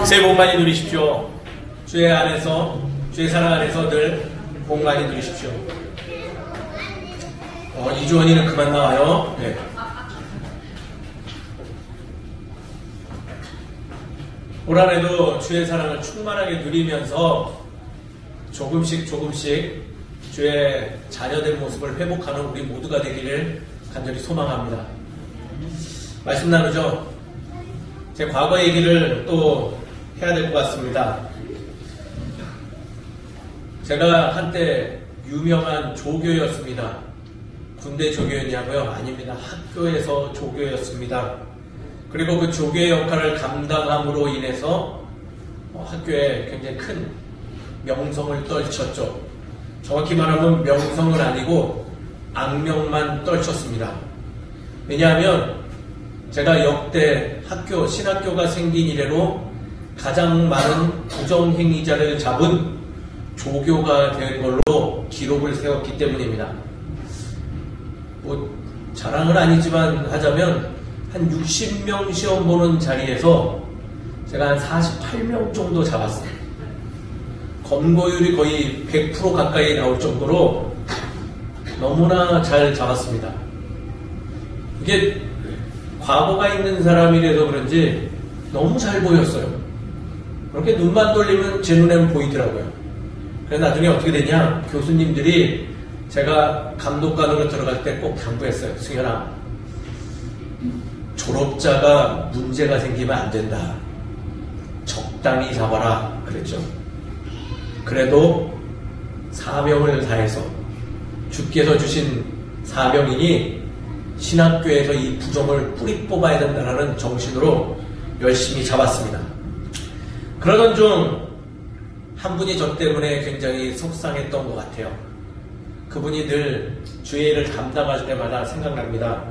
새해 복 많이 누리십시오. 주의 안에서, 주의 사랑 안에서 늘 복 많이 누리십시오. 이주원이는 그만 나와요. 네. 올 한해도 주의 사랑을 충만하게 누리면서 조금씩 주의 자녀된 모습을 회복하는 우리 모두가 되기를 간절히 소망합니다. 말씀 나누죠. 제 과거 얘기를 또 해야 될 것 같습니다. 제가 한때 유명한 조교였습니다. 군대 조교였냐고요? 아닙니다. 학교에서 조교였습니다. 그리고 그 조교의 역할을 감당함으로 인해서 학교에 굉장히 큰 명성을 떨쳤죠. 정확히 말하면 명성은 아니고 악명만 떨쳤습니다. 왜냐하면 제가 역대 학교, 신학교가 생긴 이래로 가장 많은 부정행위자를 잡은 조교가 된 걸로 기록을 세웠기 때문입니다. 자랑은 아니지만 하자면 한 60명 시험 보는 자리에서 제가 한 48명 정도 잡았어요. 검거율이 거의 100% 가까이 나올 정도로 너무나 잘 잡았습니다. 이게 과거가 있는 사람이라서 그런지 너무 잘 보였어요. 그렇게 눈만 돌리면 제 눈에는 보이더라고요. 그래서 나중에 어떻게 되냐, 교수님들이 제가 감독관으로 들어갈 때 꼭 당부했어요. 승현아, 졸업자가 문제가 생기면 안 된다. 적당히 잡아라. 그랬죠. 그래도 사명을 다해서 주께서 주신 사명이니 신학교에서 이 부정을 뿌리 뽑아야 된다는 정신으로 열심히 잡았습니다. 그러던 중 한 분이 저 때문에 굉장히 속상했던 것 같아요. 그분이 늘 주의 일을 감당할 때마다 생각납니다.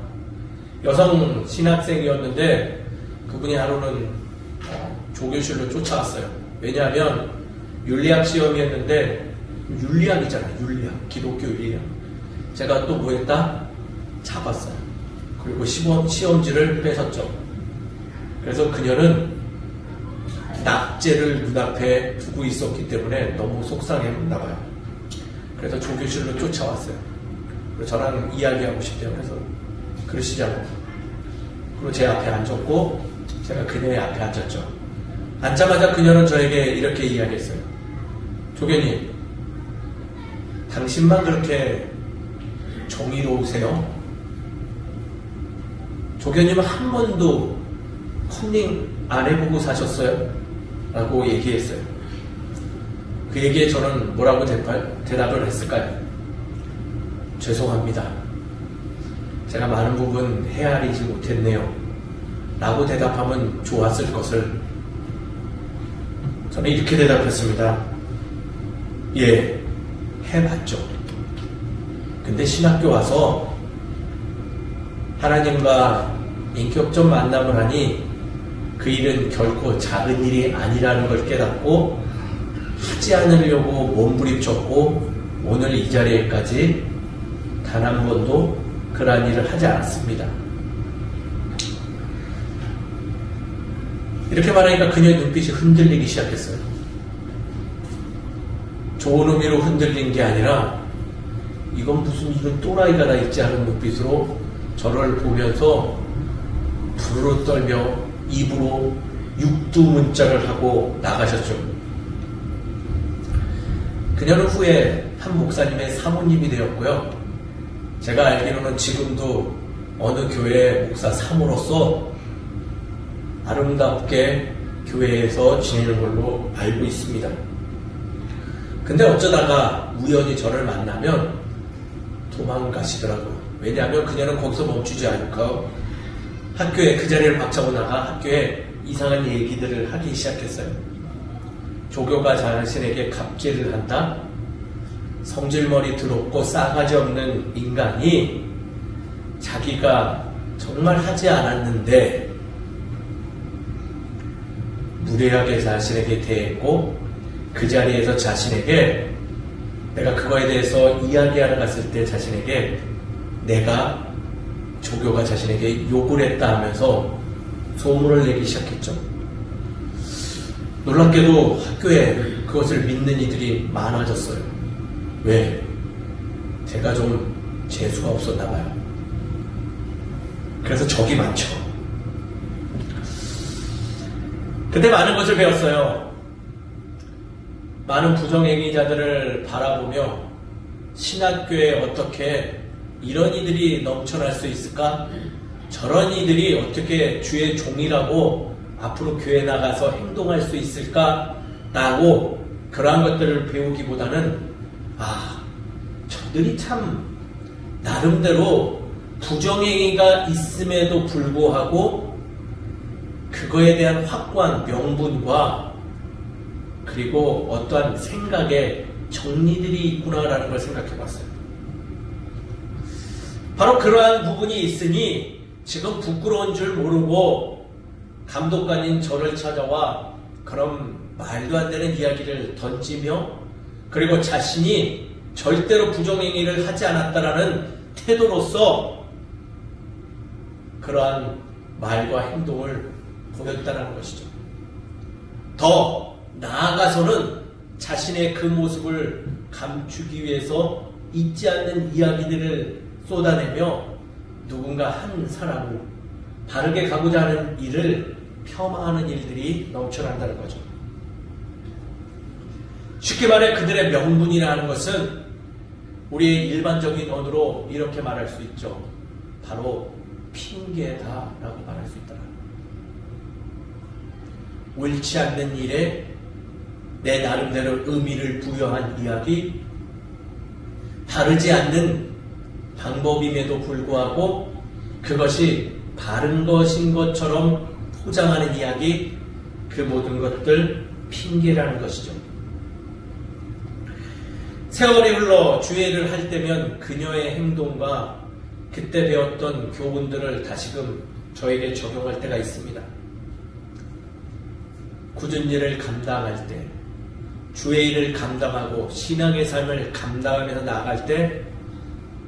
여성 신학생이었는데 그분이 하루는 조교실로 쫓아왔어요. 왜냐하면 윤리학 시험이었는데, 윤리학이잖아요. 윤리학, 기독교 윤리학. 제가 또 뭐 했다? 잡았어요. 그리고 시험지를 뺏었죠. 그래서 그녀는 낙제를 눈앞에 두고 있었기 때문에 너무 속상했나 봐요. 그래서 조교실로 쫓아왔어요. 그리고 저랑 이야기하고 싶대요. 그래서 그러시자고. 그리고 제 앞에 앉았고 제가 그녀의 앞에 앉았죠. 앉자마자 그녀는 저에게 이렇게 이야기했어요. 조교님, 당신만 그렇게 정의로우세요? 조교님은 한 번도 컨닝 안 해보고 사셨어요? 라고 얘기했어요. 그 얘기에 저는 뭐라고 대답을 했을까요? 죄송합니다. 제가 많은 부분 헤아리지 못했네요. 라고 대답하면 좋았을 것을 저는 이렇게 대답했습니다. 예, 해봤죠. 근데 신학교 와서 하나님과 인격적 만남을 하니 그 일은 결코 작은 일이 아니라는 걸 깨닫고 하지 않으려고 몸부림쳤고 오늘 이 자리에까지 단 한 번도 그러한 일을 하지 않았습니다. 이렇게 말하니까 그녀의 눈빛이 흔들리기 시작했어요. 좋은 의미로 흔들린 게 아니라 이건 무슨 이런 또라이가 다 있지 않은 눈빛으로 저를 보면서 부르르 떨며 입으로 육두문자를 하고 나가셨죠. 그녀는 후에 한 목사님의 사모님이 되었고요. 제가 알기로는 지금도 어느 교회의 목사 사모로서 아름답게 교회에서 지내는 걸로 알고 있습니다. 근데 어쩌다가 우연히 저를 만나면 도망가시더라고요. 왜냐하면 그녀는 거기서 멈추지 않고 학교에 그 자리를 박차고 나가 학교에 이상한 얘기들을 하기 시작했어요. 조교가 자신에게 갑질을 한다? 성질머리 더럽고 싸가지 없는 인간이 자기가 정말 하지 않았는데 무례하게 자신에게 대했고 그 자리에서 자신에게 내가 그거에 대해서 이야기하러 갔을 때 자신에게 내가 조교가 자신에게 욕을 했다 하면서 소문을 내기 시작했죠. 놀랍게도 학교에 그것을 믿는 이들이 많아졌어요. 왜? 제가 좀 재수가 없었나 봐요. 그래서 적이 많죠. 그때 많은 것을 배웠어요. 많은 부정행위자들을 바라보며 신학교에 어떻게 이런 이들이 넘쳐날 수 있을까? 저런 이들이 어떻게 주의 종이라고 앞으로 교회 나가서 행동할 수 있을까? 라고 그러한 것들을 배우기보다는 저들이 참 나름대로 부정행위가 있음에도 불구하고 그거에 대한 확고한 명분과 그리고 어떠한 생각에 정리들이 있구나라는 걸 생각해 봤어요. 바로 그러한 부분이 있으니 지금 부끄러운 줄 모르고 감독관인 저를 찾아와 그럼 말도 안 되는 이야기를 던지며 그리고 자신이 절대로 부정행위를 하지 않았다라는 태도로서 그러한 말과 행동을 보였다는 것이죠. 더 나아가서는 자신의 그 모습을 감추기 위해서 잊지 않는 이야기들을 쏟아내며 누군가 한 사람을 바르게 가고자 하는 일을 폄하하는 일들이 넘쳐난다는 거죠. 쉽게 말해 그들의 명분이라는 것은 우리의 일반적인 언어로 이렇게 말할 수 있죠. 바로 핑계다라고 말할 수 있다. 옳지 않는 일에 내 나름대로 의미를 부여한 이야기, 바르지 않는 방법임에도 불구하고 그것이 바른 것인 것처럼 포장하는 이야기, 그 모든 것들 핑계라는 것이죠. 세월이 흘러 주회를 할 때면 그녀의 행동과 그때 배웠던 교훈들을 다시금 저에게 적용할 때가 있습니다. 굳은 일을 감당할 때, 주의 일을 감당하고 신앙의 삶을 감당하면서 나아갈 때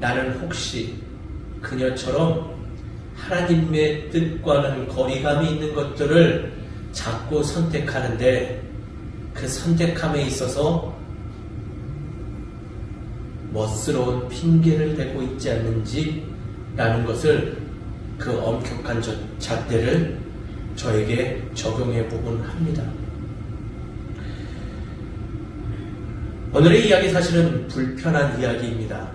나는 혹시 그녀처럼 하나님의 뜻과는 거리감이 있는 것들을 자꾸 선택하는데 그 선택함에 있어서 멋스러운 핑계를 대고 있지 않는지라는 것을 그 엄격한 잣대를 저에게 적용해 보곤 합니다. 오늘의 이야기 사실은 불편한 이야기입니다.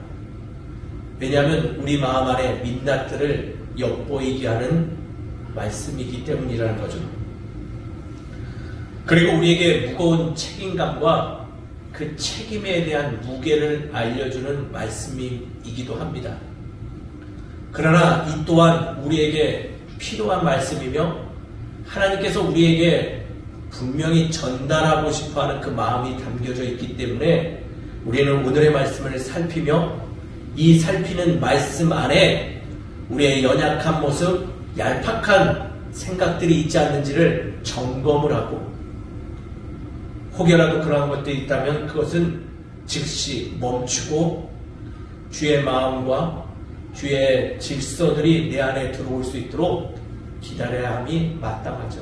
왜냐하면 우리 마음 안에 민낯들을 엿보이게 하는 말씀이기 때문이라는 거죠. 그리고 우리에게 무거운 책임감과 그 책임에 대한 무게를 알려주는 말씀이기도 합니다. 그러나 이 또한 우리에게 필요한 말씀이며 하나님께서 우리에게 분명히 전달하고 싶어하는 그 마음이 담겨져 있기 때문에 우리는 오늘의 말씀을 살피며 이 살피는 말씀 안에 우리의 연약한 모습, 얄팍한 생각들이 있지 않는지를 점검을 하고 혹여라도 그러한 것들이 있다면 그것은 즉시 멈추고 주의 마음과 주의 질서들이 내 안에 들어올 수 있도록 기다려야 함이 마땅하죠.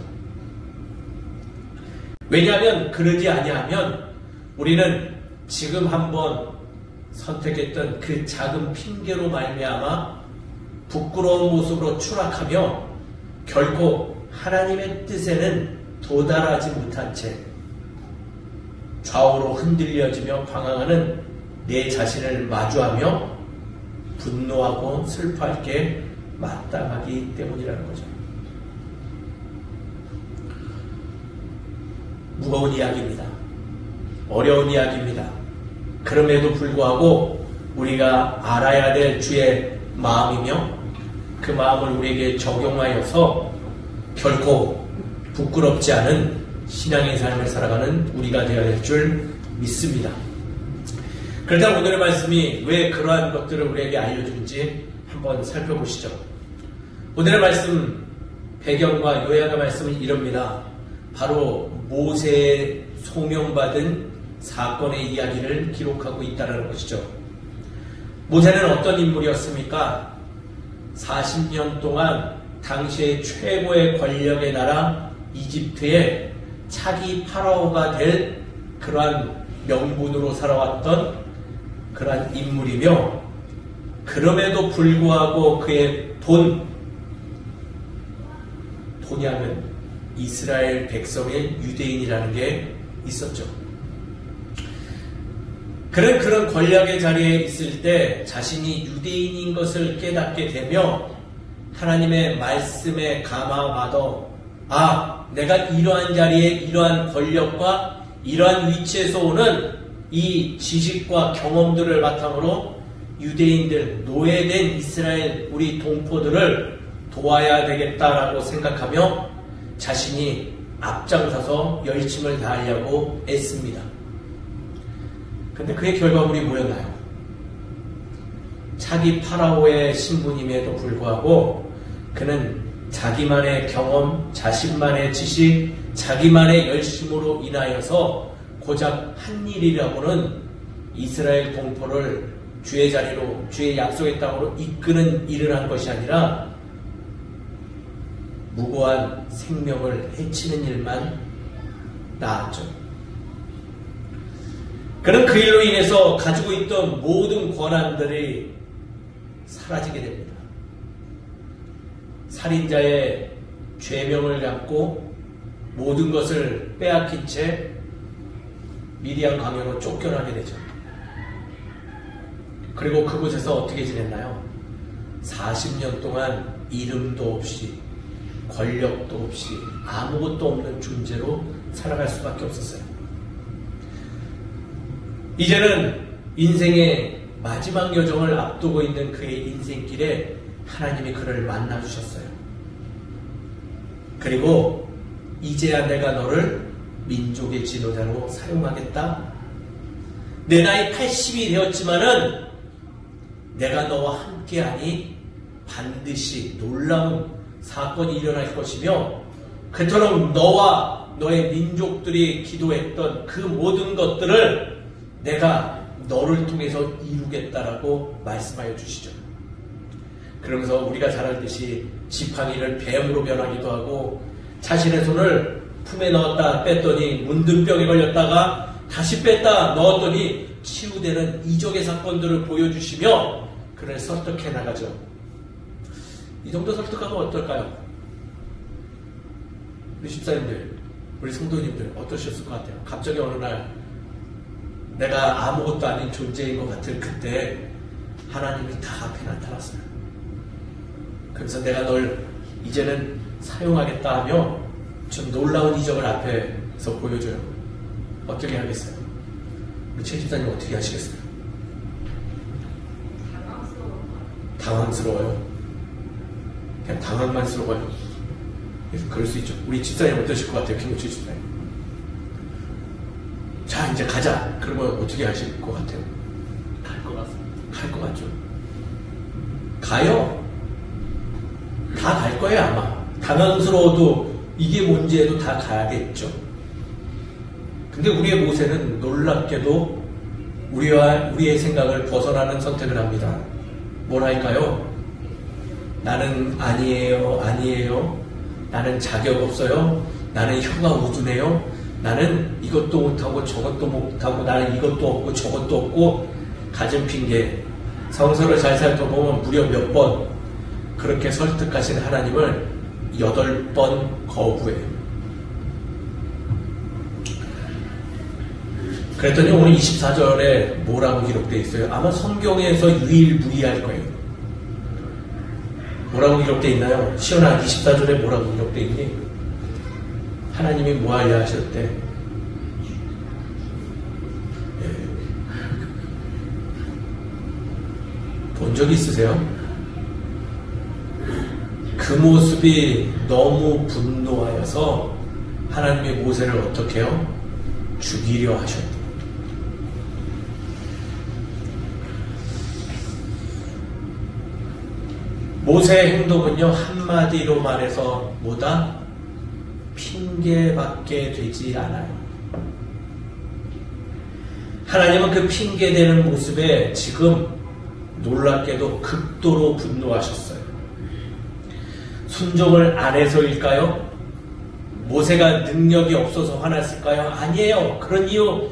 왜냐하면 그러지 아니하면 우리는 지금 한번 선택했던 그 작은 핑계로 말미암아 부끄러운 모습으로 추락하며 결코 하나님의 뜻에는 도달하지 못한 채 좌우로 흔들려지며 방황하는 내 자신을 마주하며 분노하고 슬퍼할 게 마땅하기 때문이라는 거죠. 무거운 이야기입니다. 어려운 이야기입니다. 그럼에도 불구하고 우리가 알아야 될 주의 마음이며 그 마음을 우리에게 적용하여서 결코 부끄럽지 않은 신앙의 삶을 살아가는 우리가 되어야 될 줄 믿습니다. 그렇다면 오늘의 말씀이 왜 그러한 것들을 우리에게 알려주는지 한번 살펴보시죠. 오늘의 말씀 배경과 요약의 말씀은 이럽니다. 바로 모세의 소명받은 사건의 이야기를 기록하고 있다는 것이죠. 모세는 어떤 인물이었습니까? 40년 동안 당시의 최고의 권력의 나라 이집트에 차기 파라오가 될 그러한 명분으로 살아왔던 그러한 인물이며, 그럼에도 불구하고 그의 본향은 이스라엘 백성의 유대인이라는 게 있었죠. 그런 권력의 자리에 있을 때 자신이 유대인인 것을 깨닫게 되며 하나님의 말씀에 감화받아 내가 이러한 자리에 이러한 권력과 이러한 위치에서 오는 이 지식과 경험들을 바탕으로 유대인들, 노예된 이스라엘 우리 동포들을 도와야 되겠다라고 생각하며 자신이 앞장서서 열심을 다하려고 애씁니다. 근데 그의 결과물이 뭐였나요? 차기 파라오의 신분임에도 불구하고 그는 자기만의 경험, 자신만의 지식, 자기만의 열심으로 인하여서 고작 한 일이라고는 이스라엘 동포를 주의 자리로, 주의 약속의 땅으로 이끄는 일을 한 것이 아니라 무고한 생명을 해치는 일만 나았죠. 그는 그 일로 인해서 가지고 있던 모든 권한들이 사라지게 됩니다. 살인자의 죄명을 갖고 모든 것을 빼앗긴 채 미디안 강요로 쫓겨나게 되죠. 그리고 그곳에서 어떻게 지냈나요? 40년 동안 이름도 없이 권력도 없이 아무것도 없는 존재로 살아갈 수밖에 없었어요. 이제는 인생의 마지막 여정을 앞두고 있는 그의 인생길에 하나님이 그를 만나주셨어요. 그리고 이제야 내가 너를 민족의 지도자로 사용하겠다. 내 나이 80이 되었지만은 내가 너와 함께하니 반드시 놀라운 사건이 일어날 것이며 그토록 너와 너의 민족들이 기도했던 그 모든 것들을 내가 너를 통해서 이루겠다라고 말씀하여 주시죠. 그러면서 우리가 잘 알듯이 지팡이를 뱀으로 변하기도 하고 자신의 손을 품에 넣었다 뺐더니 문둥병에 걸렸다가 다시 뺐다 넣었더니 치유되는 이적의 사건들을 보여주시며 그를 설득해 나가죠. 이 정도 설득하면 어떨까요? 우리 집사님들, 우리 성도님들 어떠셨을 것 같아요? 갑자기 어느 날 내가 아무것도 아닌 존재인 것 같은 그때 하나님이 다 앞에 나타났어요. 그래서 내가 널 이제는 사용하겠다 하며 좀 놀라운 이적을 앞에서 보여줘요. 어떻게 하겠어요? 우리 최 집사님 어떻게 하시겠어요? 당황스러워요. 그냥 당황만스러워요. 그래서 그럴 수 있죠. 우리 집사님 어떠실 것 같아요? 김우치 집사님. 자, 이제 가자. 그러면 어떻게 하실 것 같아요? 갈 것 같습니다. 갈 것 같죠? 가요. 다 갈 거예요, 아마. 당황스러워도 이게 뭔지 해도 다 가야겠죠. 근데 우리의 모세는 놀랍게도 우리의 생각을 벗어나는 선택을 합니다. 뭘 할까요? 나는 아니에요. 나는 자격 없어요. 나는 혀가 우두네요. 나는 이것도 못하고 저것도 못하고 나는 이것도 없고 저것도 없고 가진 핑계. 성서를 잘 살펴보면 무려 몇 번 그렇게 설득하신 하나님을 8번 거부해요. 그랬더니 오늘 24절에 뭐라고 기록되어 있어요? 아마 성경에서 유일무이할 거예요. 뭐라고 기록되어 있나요? 시온아 24절에 뭐라고 기록되어 있니? 하나님이 뭐 하려 하셨대? 본 적 있으세요? 그 모습이 너무 분노하여서 하나님이 모세를 어떻게 해요? 죽이려 하셨대. 모세의 행동은요, 한마디로 말해서 뭐다? 핑계밖에 되지 않아요. 하나님은 그 핑계대는 모습에 지금 놀랍게도 극도로 분노하셨어요. 순종을 안 해서일까요? 모세가 능력이 없어서 화났을까요? 아니에요. 그런 이유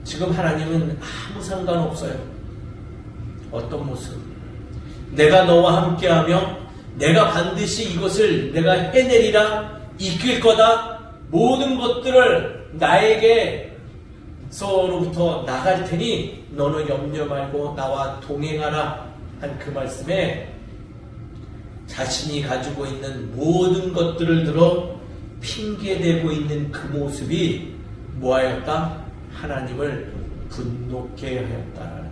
지금 하나님은 아무 상관없어요. 어떤 모습? 내가 너와 함께하며 내가 반드시 이것을 내가 해내리라, 이끌 거다, 모든 것들을 나에게서로부터 나갈 테니 너는 염려 말고 나와 동행하라 한 그 말씀에 자신이 가지고 있는 모든 것들을 들어 핑계대고 있는 그 모습이 뭐하였다? 하나님을 분노케 하였다.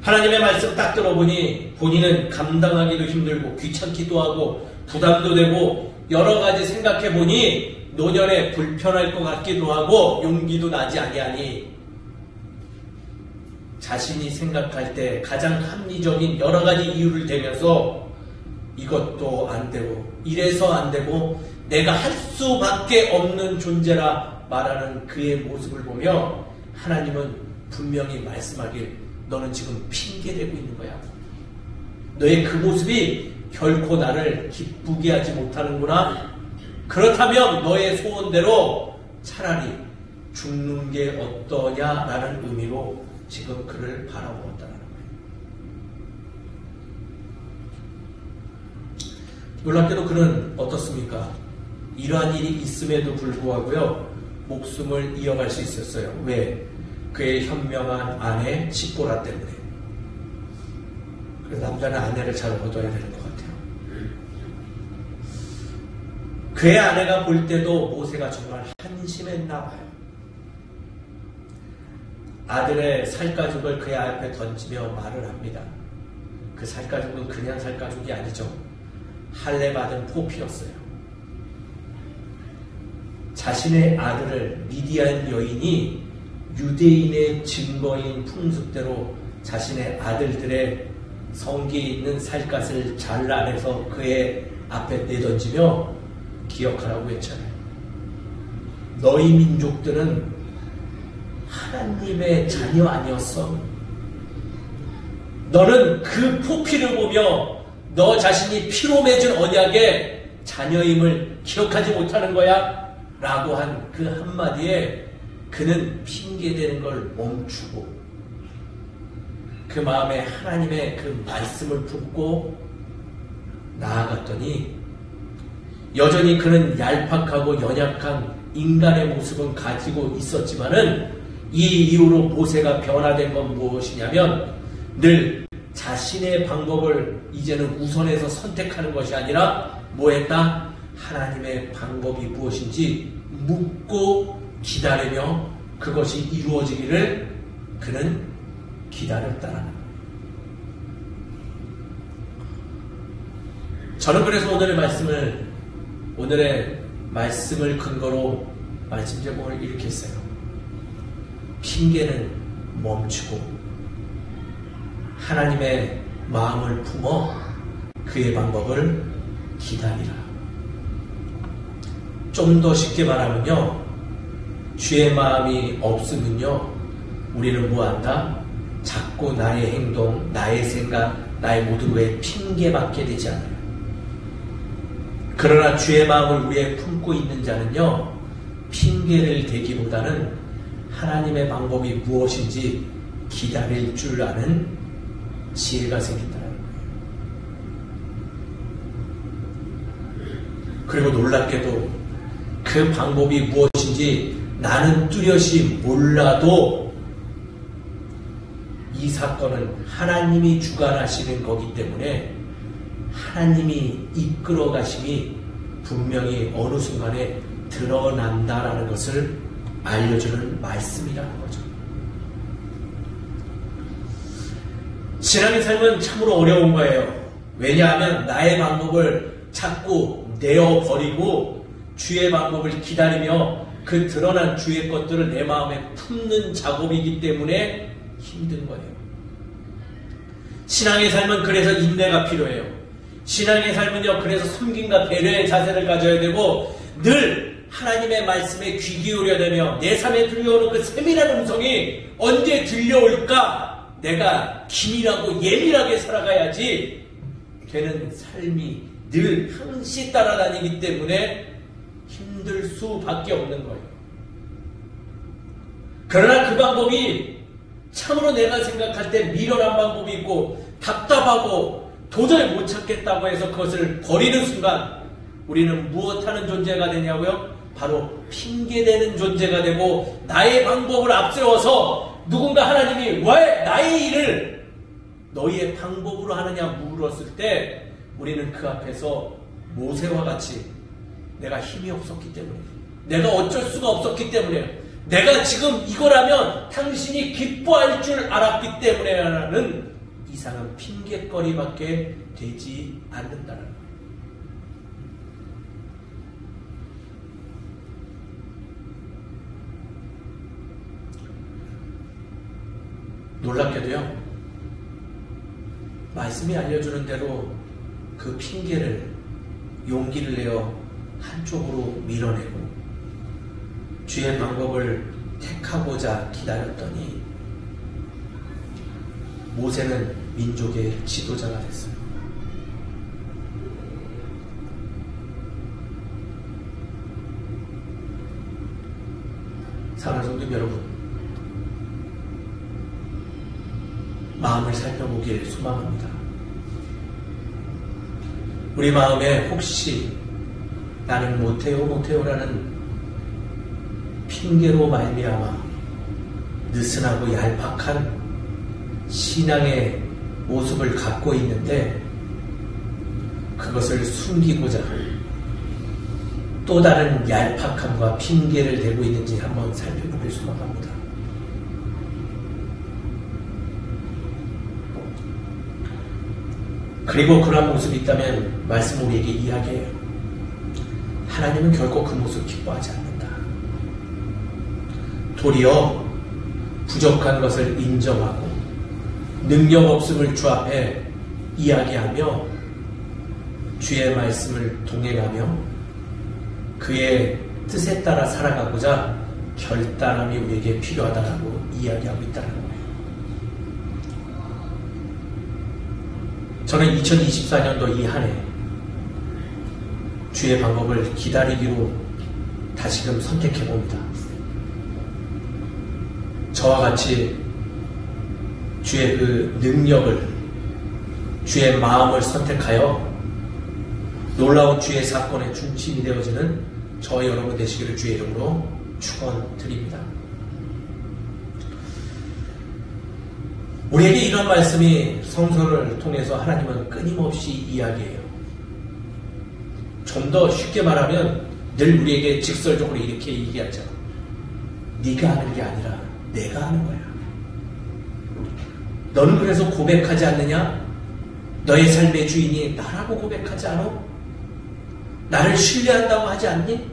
하나님의 말씀 딱 들어보니 본인은 감당하기도 힘들고 귀찮기도 하고 부담도 되고 여러 가지 생각해 보니 노년에 불편할 것 같기도 하고 용기도 나지 아니하니 자신이 생각할 때 가장 합리적인 여러 가지 이유를 대면서 이것도 안 되고 이래서 안 되고 내가 할 수밖에 없는 존재라 말하는 그의 모습을 보며 하나님은 분명히 말씀하길 너는 지금 핑계대고 있는 거야. 너의 그 모습이 결코 나를 기쁘게 하지 못하는구나. 그렇다면 너의 소원대로 차라리 죽는 게 어떠냐라는 의미로 지금 그를 바라보았다는 거예요. 놀랍게도 그는 어떻습니까? 이러한 일이 있음에도 불구하고요, 목숨을 이어갈 수 있었어요. 왜? 그의 현명한 아내 시보라 때문에. 그래서 남자는 아내를 잘 얻어야 되는 것 같아요. 그의 아내가 볼 때도 모세가 정말 한심했나 봐요. 아들의 살가죽을 그의 앞에 던지며 말을 합니다. 그 살가죽은 그냥 살가죽이 아니죠. 할례 받은 포피였어요. 자신의 아들을 미디안 여인이 유대인의 증거인 풍습대로 자신의 아들들의 성기에 있는 살갗을 잘라내서 그의 앞에 내던지며 기억하라고 했잖아요. 너희 민족들은 하나님의 자녀 아니었어. 너는 그 포피를 보며 너 자신이 피로 맺은 언약의 자녀임을 기억하지 못하는 거야? 라고 한 그 한마디에 그는 핑계대는 걸 멈추고 그 마음에 하나님의 그 말씀을 품고 나아갔더니 여전히 그는 얄팍하고 연약한 인간의 모습은 가지고 있었지만은 이 이후로 모세가 변화된 건 무엇이냐면 늘 자신의 방법을 이제는 우선해서 선택하는 것이 아니라 뭐했다? 하나님의 방법이 무엇인지 묻고 기다리며 그것이 이루어지기를 그는 기다렸다라는 거예요. 저는 그래서 오늘의 말씀을 근거로 말씀 제목을 이렇게 했어요. 핑계는 멈추고 하나님의 마음을 품어 그의 방법을 기다리라. 좀 더 쉽게 말하면요, 주의 마음이 없으면요, 우리는 뭐한다? 자꾸 나의 행동, 나의 생각, 나의 모든 거에 핑계받게 되지 않아요. 그러나 주의 마음을 우리에 품고 있는 자는요, 핑계를 대기보다는 하나님의 방법이 무엇인지 기다릴 줄 아는 지혜가 생긴다는 거예요. 그리고 놀랍게도 그 방법이 무엇인지 나는 뚜렷이 몰라도 이 사건은 하나님이 주관하시는 거기 때문에 하나님이 이끌어 가심이 분명히 어느 순간에 드러난다라는 것을 알려주는 말씀이라는 거죠. 신앙의 삶은 참으로 어려운 거예요. 왜냐하면 나의 방법을 자꾸 내어버리고 주의 방법을 기다리며 그 드러난 주의 것들을 내 마음에 품는 작업이기 때문에 힘든 거예요. 신앙의 삶은 그래서 인내가 필요해요. 신앙의 삶은요, 그래서 섬김과 배려의 자세를 가져야 되고 늘 하나님의 말씀에 귀 기울여야 되며 내 삶에 들려오는 그 세밀한 음성이 언제 들려올까? 내가 기민하고 예민하게 살아가야지 되는 삶이 늘 항시 따라다니기 때문에 힘들 수밖에 없는 거예요. 그러나 그 방법이 참으로 내가 생각할 때 미련한 방법이 있고 답답하고 도저히 못 찾겠다고 해서 그것을 버리는 순간 우리는 무엇하는 존재가 되냐고요? 바로 핑계대는 존재가 되고 나의 방법을 앞세워서 누군가 하나님이 왜 나의 일을 너희의 방법으로 하느냐 물었을 때 우리는 그 앞에서 모세와 같이 내가 힘이 없었기 때문에 내가 어쩔 수가 없었기 때문에 내가 지금 이거라면 당신이 기뻐할 줄 알았기 때문에라는 이상한 핑계거리밖에 되지 않는다는 거예요. 놀랍게도요, 말씀이 알려주는 대로 그 핑계를 용기를 내어 한쪽으로 밀어내고 주의 방법을 택하고자 기다렸더니 모세는 민족의 지도자가 됐어요. 사랑하는 성도 여러분, 마음을 살펴보길 소망합니다. 우리 마음에 혹시 나는 못해요라는 핑계로 말미암아 느슨하고 얄팍한 신앙의 모습을 갖고 있는데 그것을 숨기고자 또 다른 얄팍함과 핑계를 대고 있는지 한번 살펴보길 소망합니다. 그리고 그런 모습이 있다면 말씀 우리에게 이야기해요. 하나님은 결코 그 모습 기뻐하지 않는다. 도리어 부족한 것을 인정하고 능력 없음을 주 앞에 이야기하며 주의 말씀을 동행하며 그의 뜻에 따라 살아가고자 결단함이 우리에게 필요하다고 이야기하고 있다는 거예요. 저는 2024년도 이 한 해 주의 방법을 기다리기로 다시금 선택해봅니다. 저와 같이 주의 그 능력을, 주의 마음을 선택하여 놀라운 주의 사건의 중심이 되어지는 저와 여러분 되시기를 주의 이름으로 축원드립니다. 우리에게 이런 말씀이 성서를 통해서 하나님은 끊임없이 이야기해요. 좀 더 쉽게 말하면 늘 우리에게 직설적으로 이렇게 얘기하죠. 네가 하는 게 아니라 내가 하는 거야. 너는 그래서 고백하지 않느냐? 너의 삶의 주인이 나라고 고백하지 않아? 나를 신뢰한다고 하지 않니?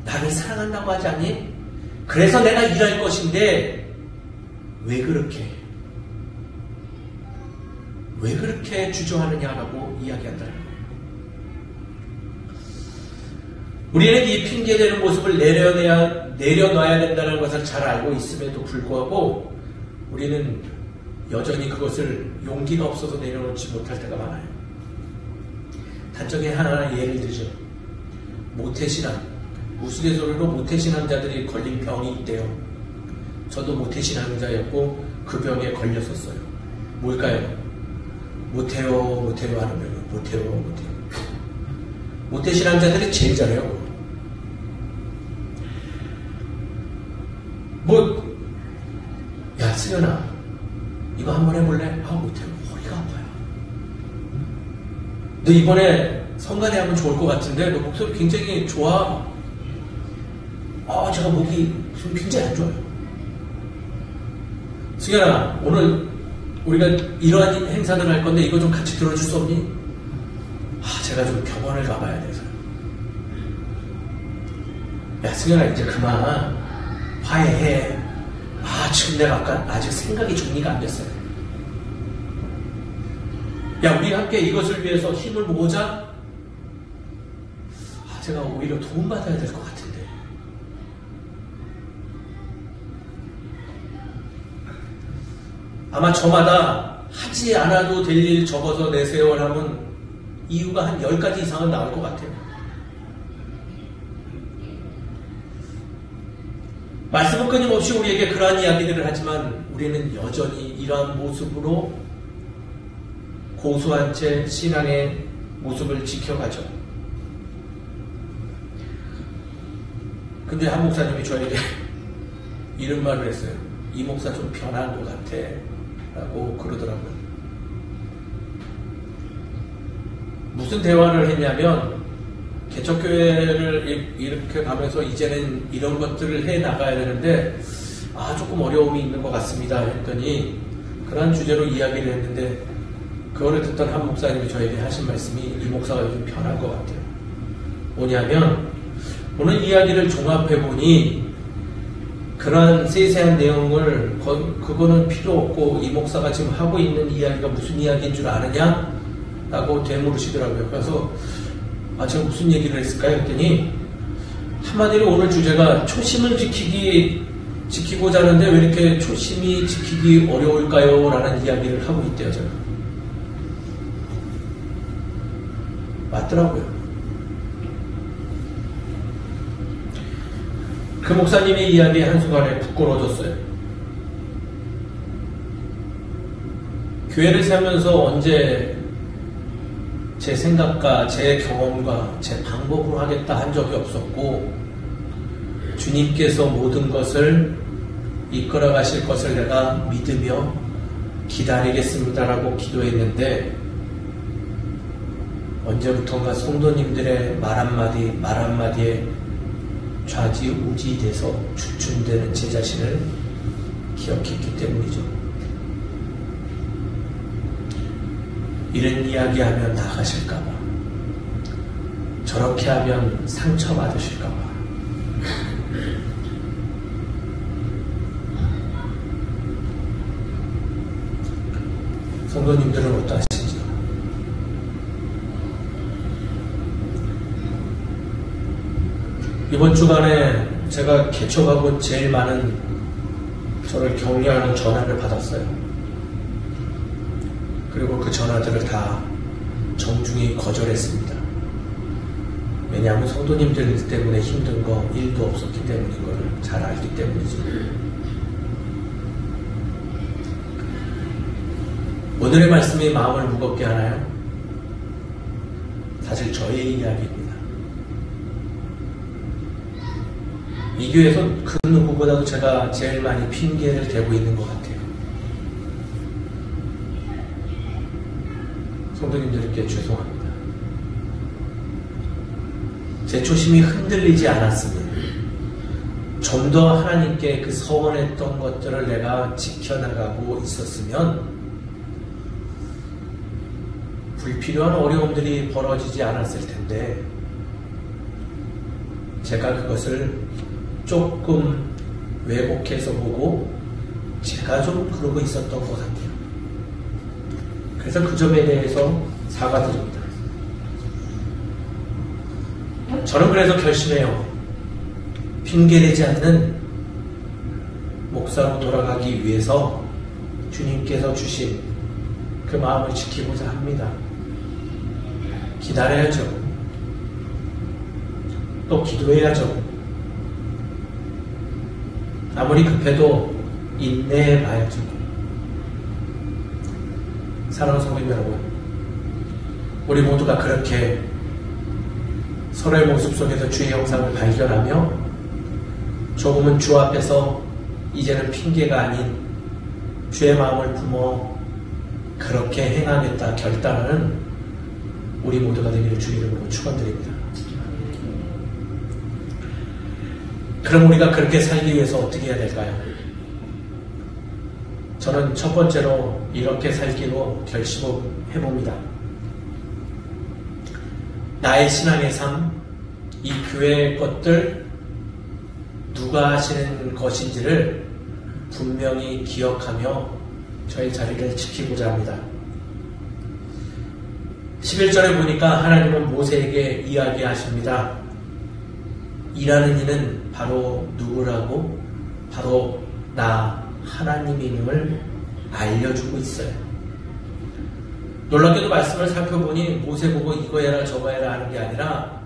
나를 사랑한다고 하지 않니? 그래서 내가 일할 것인데 왜 그렇게 주저하느냐라고 이야기한다는 거예요. 우리는 이 핑계대는 모습을 내려놔야 된다는 것을 잘 알고 있음에도 불구하고 우리는 여전히 그것을 용기가 없어서 내려놓지 못할 때가 많아요. 단적인 하나 예를 들죠. 모태신앙, 우스갯소리로 모태신앙자들이 걸린 병이 있대요. 저도 모태신앙자였고 그 병에 걸렸었어요. 뭘까요? 못해요 하면 못해요. 모태신앙자들이 제일 잘해요. 야 승현아, 이거 한번 해볼래? 못해요. 허리가 아파요. 너 이번에 성가대 하면 좋을 것 같은데 너 목소리 굉장히 좋아. 제가 목이 지금 굉장히 안 좋아요. 승현아, 오늘 우리가 이러한 행사를 할 건데 이거 좀 같이 들어줄 수 없니? 제가 좀 병원을 가봐야 돼서. 야 승현아, 이제 그만 화해해. 지금 내가 아직 생각이 정리가 안 됐어요. 야, 우리 함께 이것을 위해서 힘을 모으자. 제가 오히려 도움받아야 될 것 같은데. 아마 저마다 하지 않아도 될 일 적어서 내세요 하면 이유가 한 10가지 이상은 나올 것 같아요. 말씀은 끊임없이 우리에게 그러한 이야기들을 하지만 우리는 여전히 이러한 모습으로 고수한 채 신앙의 모습을 지켜가죠. 근데 한 목사님이 저에게 이런 말을 했어요. 이 목사 좀 변한 것 같아 라고 그러더라고요. 무슨 대화를 했냐면 개척교회를 이렇게 가면서 이제는 이런 것들을 해 나가야 되는데 조금 어려움이 있는 것 같습니다 했더니 그런 주제로 이야기를 했는데 그거를 듣던 한 목사님이 저에게 하신 말씀이 이 목사가 요즘 변한 것 같아요. 뭐냐면 오늘 이야기를 종합해보니 그러한 세세한 내용을 그거는 필요 없고 이 목사가 지금 하고 있는 이야기가 무슨 이야기인 줄 아느냐? 라고 되물으시더라고요. 그래서 제가 무슨 얘기를 했을까요? 했더니 한마디로 오늘 주제가 초심을 지키고자 하는데 왜 이렇게 초심이 지키기 어려울까요? 라는 이야기를 하고 있대요. 제가 맞더라고요. 그 목사님의 이야기에 한순간에 부끄러워졌어요. 교회를 세우면서 언제 제 생각과 제 경험과 제 방법으로 하겠다 한 적이 없었고 주님께서 모든 것을 이끌어 가실 것을 내가 믿으며 기다리겠습니다라고 기도했는데 언제부턴가 성도님들의 말 한마디에 좌지우지돼서 주춤되는 제 자신을 기억했기 때문이죠. 이런 이야기하면 나가실까봐, 저렇게 하면 상처받으실까봐, 성도님들은 어떠하신지요? 이번 주간에 제가 개척하고 제일 많은 저를 격려하는 전화를 받았어요. 그리고 그 전화들을 다 정중히 거절했습니다. 왜냐하면 성도님들 때문에 힘든 거 1도 없었기 때문인 걸 잘 알기 때문이죠. 오늘의 말씀이 마음을 무겁게 하나요? 사실 저의 이야기입니다. 이 교회에서 그 누구보다도 제가 제일 많이 핑계를 대고 있는 것 같아요. 성도님들께 죄송합니다. 제 초심이 흔들리지 않았으면 좀 더 하나님께 그 서원했던 것들을 내가 지켜나가고 있었으면 불필요한 어려움들이 벌어지지 않았을 텐데 제가 그것을 조금 왜곡해서 보고 제가 좀 그러고 있었던 것 같아요. 그래서 그 점에 대해서 사과드립니다. 저는 그래서 결심해요. 핑계대지 않는 목사로 돌아가기 위해서 주님께서 주신 그 마음을 지키고자 합니다. 기다려야죠. 또 기도해야죠. 아무리 급해도 인내해봐야죠. 사랑하는 성도님 여러분, 우리 모두가 그렇게 서로의 모습 속에서 주의 형상을 발견하며 조금은 주 앞에서 이제는 핑계가 아닌 주의 마음을 품어 그렇게 행하겠다 결단하는 우리 모두가 되기를 주 이름으로 축원드립니다. 그럼 우리가 그렇게 살기 위해서 어떻게 해야 될까요? 저는 첫 번째로 이렇게 살기로 결심해봅니다. 나의 신앙의 삶, 이 교회의 것들, 누가 하시는 것인지를 분명히 기억하며 저의 자리를 지키고자 합니다. 11절에 보니까 하나님은 모세에게 이야기하십니다. 일하는 이는 바로 누구라고? 바로 나 하나님임을 알려주고 있어요. 놀랍게도 말씀을 살펴보니 모세 보고 이거 해라 저거 해라 하는 게 아니라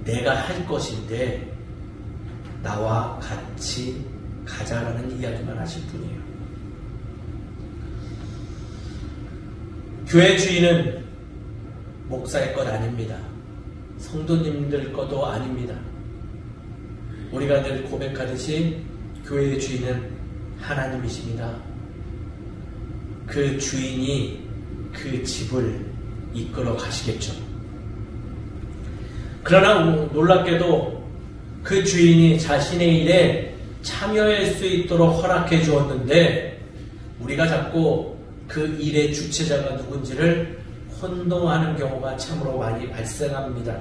내가 할 것인데 나와 같이 가자라는 이야기만 하실 뿐이에요. 교회 주인은 목사의 것 아닙니다. 성도님들 것도 아닙니다. 우리가 늘 고백하듯이 교회의 주인은 하나님이십니다. 그 주인이 그 집을 이끌어 가시겠죠. 그러나 놀랍게도 그 주인이 자신의 일에 참여할 수 있도록 허락해 주었는데 우리가 자꾸 그 일의 주체자가 누군지를 혼동하는 경우가 참으로 많이 발생합니다.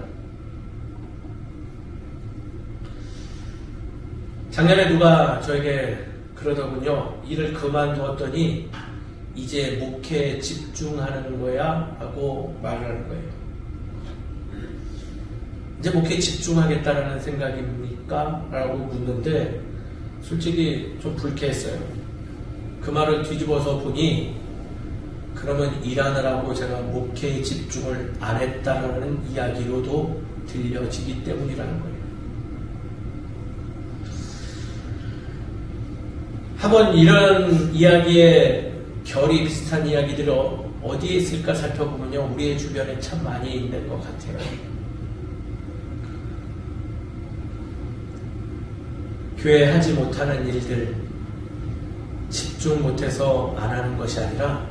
작년에 누가 저에게 그러더군요. 일을 그만두었더니 이제 목회에 집중하는 거야? 하고 말을 하는 거예요. 이제 목회에 집중하겠다는 생각입니까? 라고 묻는데 솔직히 좀 불쾌했어요. 그 말을 뒤집어서 보니 그러면 일하느라고 제가 목회에 집중을 안 했다는 이야기로도 들려지기 때문이라는 거예요. 한번 이런 이야기에 결이 비슷한 이야기들이 어디에 있을까 살펴보면요. 우리의 주변에 참 많이 있는 것 같아요. 교회에 하지 못하는 일들 집중 못해서 안 하는 것이 아니라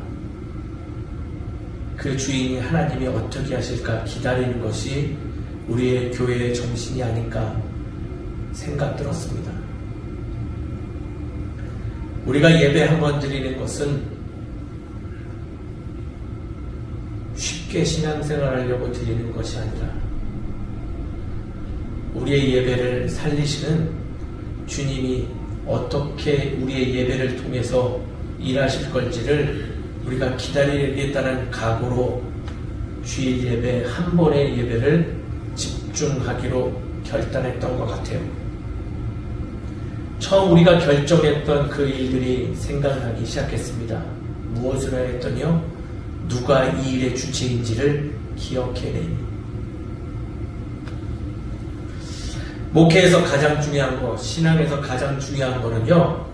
그 주인이 하나님이 어떻게 하실까 기다리는 것이 우리의 교회의 정신이 아닐까 생각 들었습니다. 우리가 예배 한번 드리는 것은 쉽게 신앙생활 하려고 드리는 것이 아니라 우리의 예배를 살리시는 주님이 어떻게 우리의 예배를 통해서 일하실 건지를 우리가 기다리겠다는 각오로 주일 예배 한 번의 예배를 집중하기로 결단했던 것 같아요. 처음 우리가 결정했던 그 일들이 생각나기 시작했습니다. 무엇을 했더니요? 누가 이 일의 주체인지를 기억해내니. 목회에서 가장 중요한 것, 신앙에서 가장 중요한 거는요,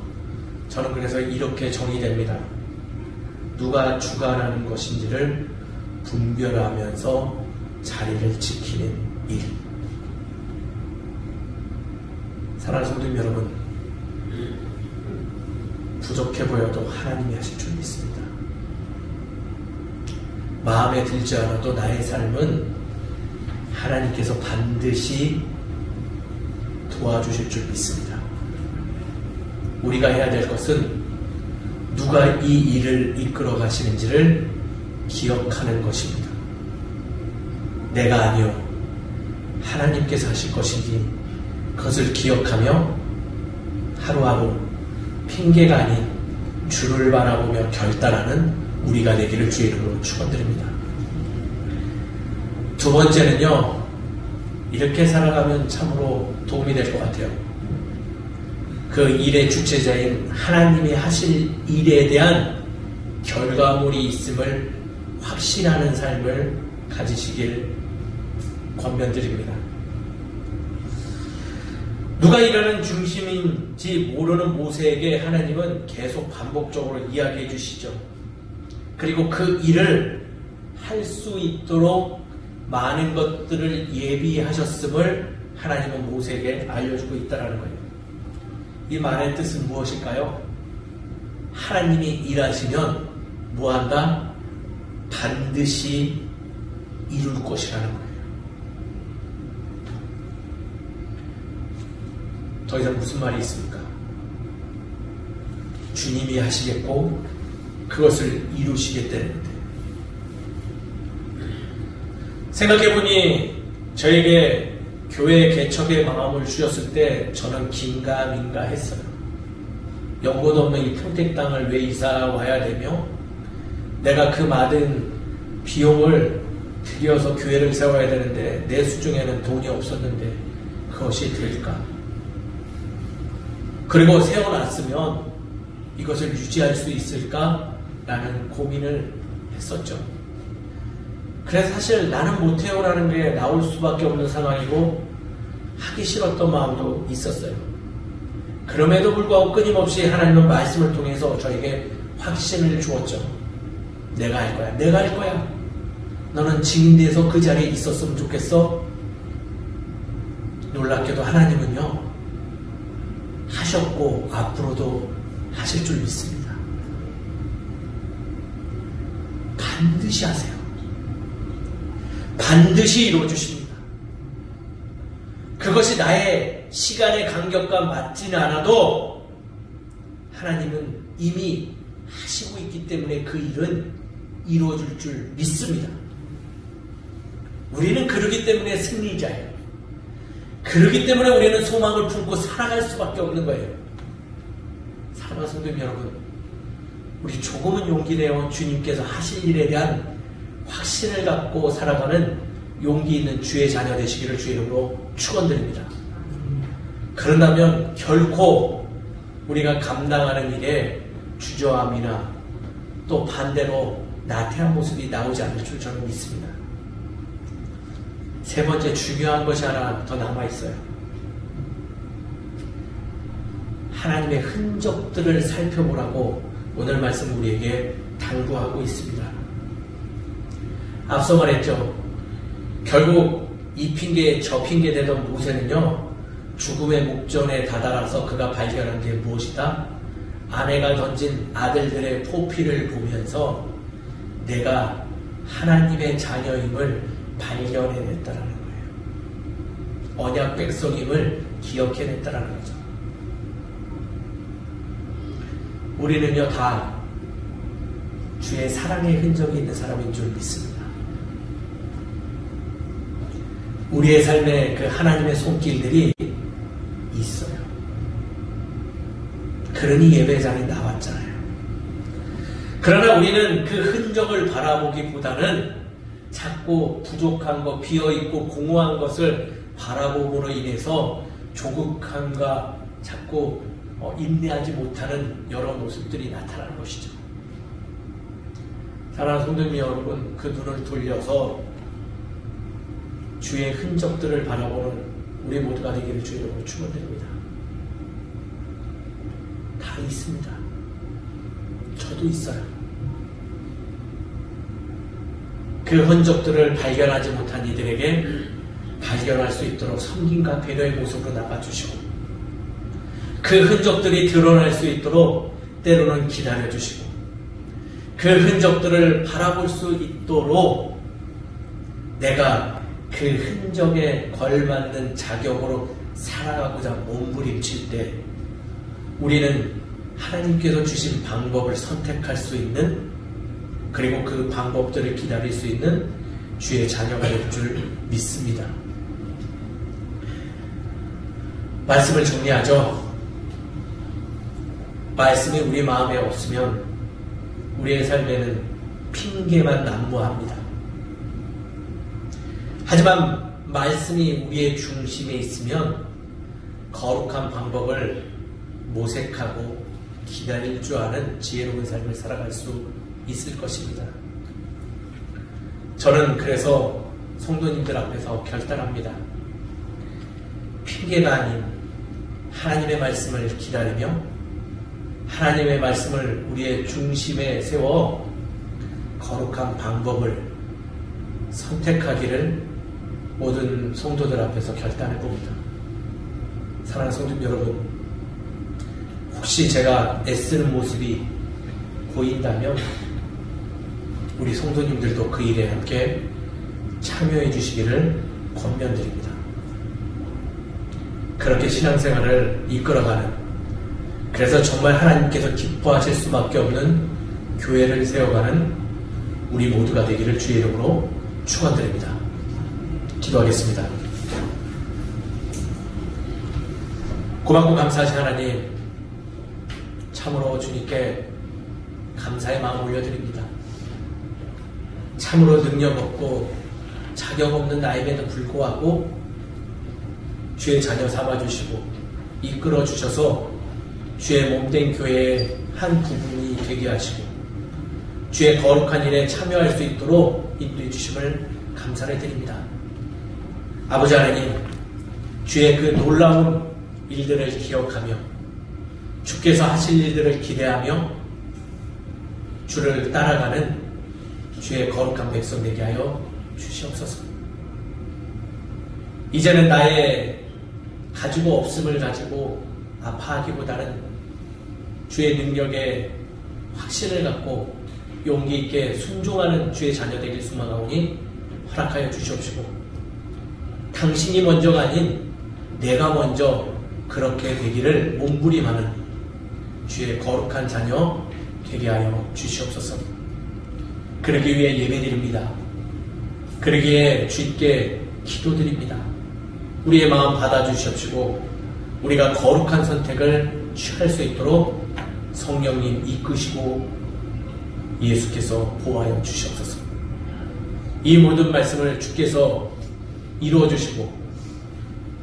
저는 그래서 이렇게 정의됩니다. 누가 주관하는 것인지를 분별하면서 자리를 지키는 일. 사랑하는 성도님 여러분, 부족해 보여도 하나님이 하실 줄 믿습니다. 마음에 들지 않아도 나의 삶은 하나님께서 반드시 도와주실 줄 믿습니다. 우리가 해야 될 것은 누가 이 일을 이끌어 가시는지를 기억하는 것입니다. 내가 아니요 하나님께서 하실 것이니 그것을 기억하며 하루하루 핑계가 아닌 주를 바라보며 결단하는 우리가 되기를 주의 이름으로 축원드립니다. 두 번째는요, 이렇게 살아가면 참으로 도움이 될 것 같아요. 그 일의 주체자인 하나님이 하실 일에 대한 결과물이 있음을 확신하는 삶을 가지시길 권면드립니다. 누가 일하는 중심인지 모르는 모세에게 하나님은 계속 반복적으로 이야기해 주시죠. 그리고 그 일을 할 수 있도록 많은 것들을 예비하셨음을 하나님은 모세에게 알려주고 있다는 거예요. 이 말의 뜻은 무엇일까요? 하나님이 일하시면 뭐한다? 반드시 이룰 것이라는 거예요. 더 이상 무슨 말이 있습니까? 주님이 하시겠고 그것을 이루시겠다는데, 생각해보니 저에게 교회 개척의 마음을 주셨을 때 저는 긴가민가 했어요. 연고도 없는 이 평택 땅을 왜 이사 와야 되며 내가 그 많은 비용을 들여서 교회를 세워야 되는데 내 수중에는 돈이 없었는데 그것이 될까? 그리고 세워놨으면 이것을 유지할 수 있을까? 라는 고민을 했었죠. 그래서 사실 나는 못해요라는 게 나올 수밖에 없는 상황이고 하기 싫었던 마음도 있었어요. 그럼에도 불구하고 끊임없이 하나님은 말씀을 통해서 저에게 확신을 주었죠. 내가 할 거야. 내가 할 거야. 너는 증인돼서 그 자리에 있었으면 좋겠어. 놀랍게도 하나님은요, 하셨고 앞으로도 하실 줄 믿습니다. 반드시 하세요. 반드시 이루어주십니다. 그것이 나의 시간의 간격과 맞지는 않아도 하나님은 이미 하시고 있기 때문에 그 일은 이루어질 줄 믿습니다. 우리는 그러기 때문에 승리자예요. 그러기 때문에 우리는 소망을 품고 살아갈 수밖에 없는 거예요. 사랑하는 성도 여러분, 우리 조금은 용기 내어 주님께서 하실 일에 대한 확신을 갖고 살아가는 용기 있는 주의 자녀 되시기를 주의 이름으로 축원드립니다. 그런다면 결코 우리가 감당하는 일에 주저함이나 또 반대로 나태한 모습이 나오지 않을 줄 저는 믿습니다. 세 번째 중요한 것이 하나 더 남아있어요. 하나님의 흔적들을 살펴보라고 오늘 말씀 우리에게 당부하고 있습니다. 앞서 말했죠. 결국 이 핑계 저 핑계 대던 모세는요, 죽음의 목전에 다다라서 그가 발견한 게 무엇이다? 아내가 던진 아들들의 포피를 보면서 내가 하나님의 자녀임을 발견해냈다라는 거예요. 언약 백성임을 기억해냈다라는 거죠. 우리는요, 다 주의 사랑의 흔적이 있는 사람인 줄 믿습니다. 우리의 삶에 그 하나님의 손길들이 있어요. 그러니 예배장에 나왔잖아요. 그러나 우리는 그 흔적을 바라보기보다는 자꾸 부족한 것, 비어있고 공허한 것을 바라봄으로 인해서 조급함과 자꾸 인내하지 못하는 여러 모습들이 나타나는 것이죠. 사랑하는 성도 여러분, 그 눈을 돌려서 주의 흔적들을 바라보는 우리 모두가 되기를 주의 이름으로 축원드립니다. 다 있습니다. 저도 있어요. 그 흔적들을 발견하지 못한 이들에게 발견할 수 있도록 섬김과 배려의 모습으로 나가주시고, 그 흔적들이 드러날 수 있도록 때로는 기다려주시고, 그 흔적들을 바라볼 수 있도록 내가 그 흔적에 걸맞는 자격으로 살아가고자 몸부림칠 때 우리는 하나님께서 주신 방법을 선택할 수 있는, 그리고 그 방법들을 기다릴 수 있는 주의 자녀가 될 줄 믿습니다. 말씀을 정리하죠. 말씀이 우리 마음에 없으면 우리의 삶에는 핑계만 난무합니다. 하지만 말씀이 우리의 중심에 있으면 거룩한 방법을 모색하고 기다릴 줄 아는 지혜로운 삶을 살아갈 수 있을 것입니다. 저는 그래서 성도님들 앞에서 결단합니다. 핑계가 아닌 하나님의 말씀을 기다리며 하나님의 말씀을 우리의 중심에 세워 거룩한 방법을 선택하기를 모든 성도들 앞에서 결단해 봅니다. 사랑하는 성도 여러분, 혹시 제가 애쓰는 모습이 보인다면 우리 성도님들도 그 일에 함께 참여해 주시기를 권면드립니다. 그렇게 신앙생활을 이끌어가는, 그래서 정말 하나님께서 기뻐하실 수밖에 없는 교회를 세워가는 우리 모두가 되기를 주의 이름으로 축원드립니다. 기도하겠습니다. 고맙고 감사하신 하나님, 참으로 주님께 감사의 마음 올려드립니다. 참으로 능력 없고 자격 없는 나임에도 불구하고 주의 자녀 삼아주시고 이끌어 주셔서 주의 몸된 교회의 한 부분이 되게 하시고 주의 거룩한 일에 참여할 수 있도록 인도해 주심을 감사를 드립니다. 아버지 하나님, 주의 그 놀라운 일들을 기억하며 주께서 하실 일들을 기대하며 주를 따라가는 주의 거룩한 백성 되게 하여 주시옵소서. 이제는 나의 가지고 없음을 가지고 아파하기보다는 주의 능력에 확신을 갖고 용기 있게 순종하는 주의 자녀 되길 소망하오니 허락하여 주시옵시고, 당신이 먼저가 아닌 내가 먼저 그렇게 되기를 몸부림하는 주의 거룩한 자녀 되게 하여 주시옵소서. 그러기 위해 예배드립니다. 그러기에 주께 기도드립니다. 우리의 마음 받아주시옵시고 우리가 거룩한 선택을 취할 수 있도록 성령님 이끄시고 예수께서 보호하여 주시옵소서. 이 모든 말씀을 주께서 이루어 주시고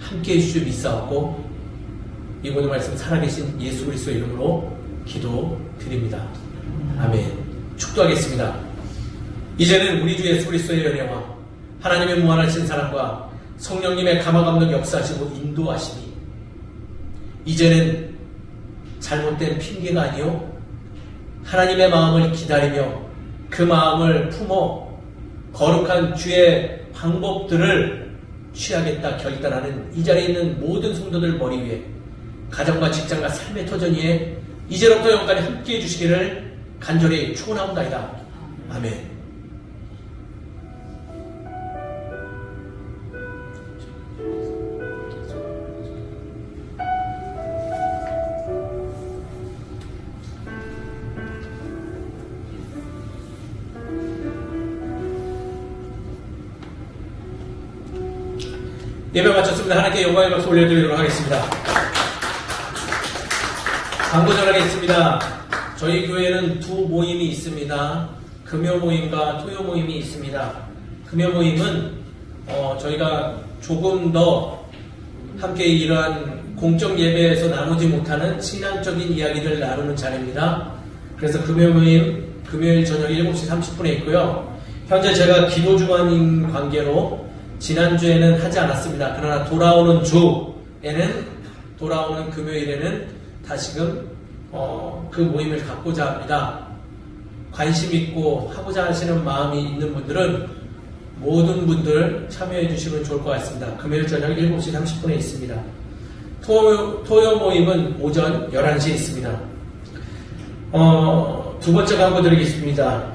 함께 해주시오 믿사옵고 이 모든 말씀 살아계신 예수 그리스도 이름으로 기도드립니다. 아멘. 축도하겠습니다. 이제는 우리 주 예수 그리스도의 은혜와 하나님의 무한하신 사랑과 성령님의 감화감동 역사하시고 인도하시니 이제는 잘못된 핑계가 아니요 하나님의 마음을 기다리며 그 마음을 품어 거룩한 주의 방법들을 취하겠다 결단하는 이 자리에 있는 모든 성도들 머리 위에 가정과 직장과 삶의 터전 위에 이제로부터 영원까지 함께해 주시기를 간절히 축원하옵나이다. 아멘. 예배 마쳤습니다. 하나님께 영광의 박수 올려드리도록 하겠습니다. 광고 전하겠습니다. 저희 교회는 두 모임이 있습니다. 금요 모임과 토요 모임이 있습니다. 금요 모임은 저희가 조금 더 함께 이러한 공적 예배에서 나누지 못하는 신앙적인 이야기를 나누는 자리입니다. 그래서 금요 모임 금요일 저녁 7시 30분에 있고요. 현재 제가 기도 주간인 관계로 지난주에는 하지 않았습니다. 그러나 돌아오는 금요일에는 다시금 그 모임을 갖고자 합니다. 관심 있고 하고자 하시는 마음이 있는 분들은 모든 분들 참여해 주시면 좋을 것 같습니다. 금요일 저녁 7시 30분에 있습니다. 토요 모임은 오전 11시에 있습니다. 두 번째 광고 드리겠습니다.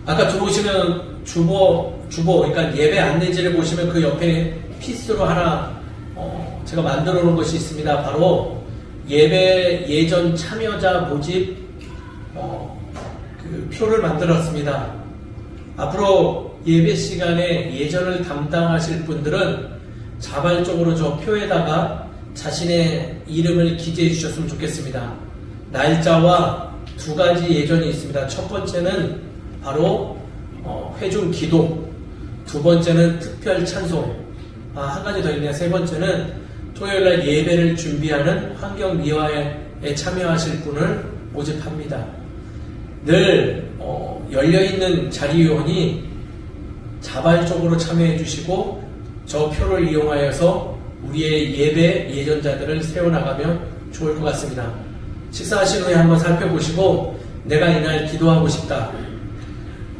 아까 들어오시면 주보, 그러니까 예배 안내지를 보시면 그 옆에 피스로 하나 제가 만들어 놓은 것이 있습니다. 바로 예배 예전 참여자 모집 그 표를 만들었습니다. 앞으로 예배 시간에 예전을 담당하실 분들은 자발적으로 저 표에다가 자신의 이름을 기재해 주셨으면 좋겠습니다. 날짜와 두 가지 예전이 있습니다. 첫 번째는 바로 회중 기도, 두 번째는 특별 찬송, 한 가지 더 있네요. 세 번째는 토요일날 예배를 준비하는 환경미화에 참여하실 분을 모집합니다. 늘 열려있는 자리요원이 자발적으로 참여해 주시고 저 표를 이용하여서 우리의 예배 예전자들을 세워나가면 좋을 것 같습니다. 식사하신 후에 한번 살펴보시고 내가 이날 기도하고 싶다.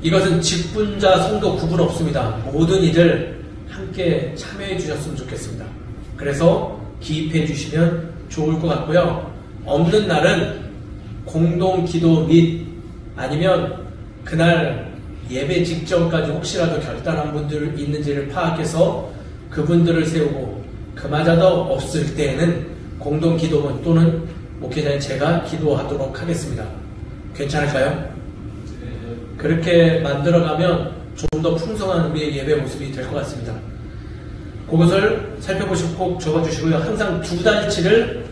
이것은 직분자 성도 구분 없습니다. 모든 이들 함께 참여해 주셨으면 좋겠습니다. 그래서 기입해 주시면 좋을 것 같고요. 없는 날은 공동 기도 및 아니면 그날 예배 직전까지 혹시라도 결단한 분들 있는지를 파악해서 그분들을 세우고 그마저도 없을 때에는 공동 기도원 또는 목회자인 제가 기도하도록 하겠습니다. 괜찮을까요? 그렇게 만들어가면 좀 더 풍성한 우리의 예배 모습이 될 것 같습니다. 그것을 살펴보시고 꼭 적어주시고요. 항상 두 달치를